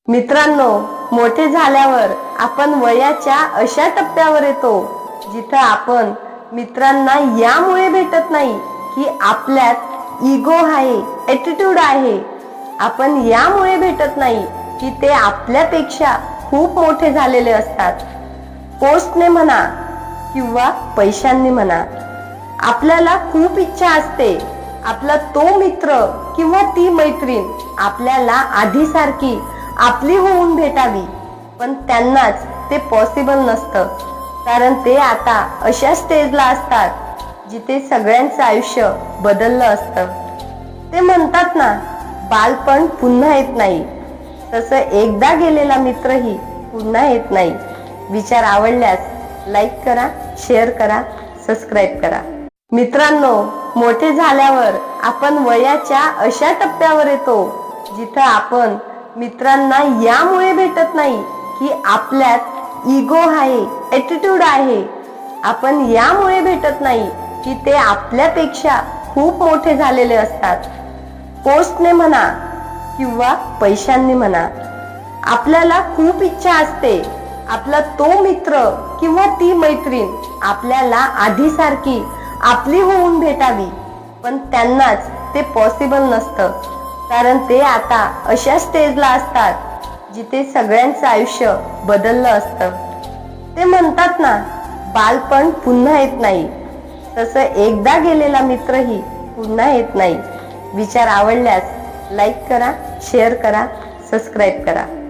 मित्रांनो, मोठे झाल्यावर आपण वयाच्या अशा टप्प्यावर येतो जिथं आपण मित्रांना यामुळे भेटत नाही की आपल्यात इगो आहे, ॲटिट्यूड आहे. आपण यामुळे भेटत नाही की ते आपल्यापेक्षा खूप मोठे झालेले असतात. पोस्टने म्हणा किंवा पैशांनी म्हणा, आपल्याला खूप इच्छा असते आपला तो मित्र किंवा ती मैत्रीण आपल्याला आधीसारखी आपली होऊन भेटावी, पण त्यांनाच ते पॉसिबल नसतं. कारण ते आता अशा स्टेजला असतात जिथे सगळ्यांचं आयुष्य बदललं असतं. ते म्हणतात ना, बालपण पुन्हा येत नाही, तसं एकदा गेलेला मित्रही पुन्हा येत नाही. विचार आवडल्यास लाईक करा, शेअर करा, सबस्क्राईब करा. मित्रांनो, मोठे झाल्यावर आपण वयाच्या अशा टप्प्यावर येतो जिथं आपण मित्रांना यामुळे भेटत नाही की आपल्यात इगो आहे, ॲटिट्यूड आहे. आपण यामुळे भेटत नाही की ते आपल्यापेक्षा खूप मोठे झालेले असतात. पोस्टने म्हणा किंवा पैशांनी म्हणा, आपल्याला खूप इच्छा असते आपला तो मित्र किंवा ती मैत्रीण आपल्याला आधीसारखी आपली होऊन भेटावी, पण त्यांनाच ते पॉसिबल नसतं. कारण ते आता अशा स्टेजला असतात जिथे सगळ्यांचं आयुष्य बदललं असतं. ते म्हणतात ना, बालपण पुन्हा येत नाही, तसं एकदा गेलेला मित्रही पुन्हा येत नाही. विचार आवडल्यास लाईक करा, शेअर करा, सबस्क्राईब करा.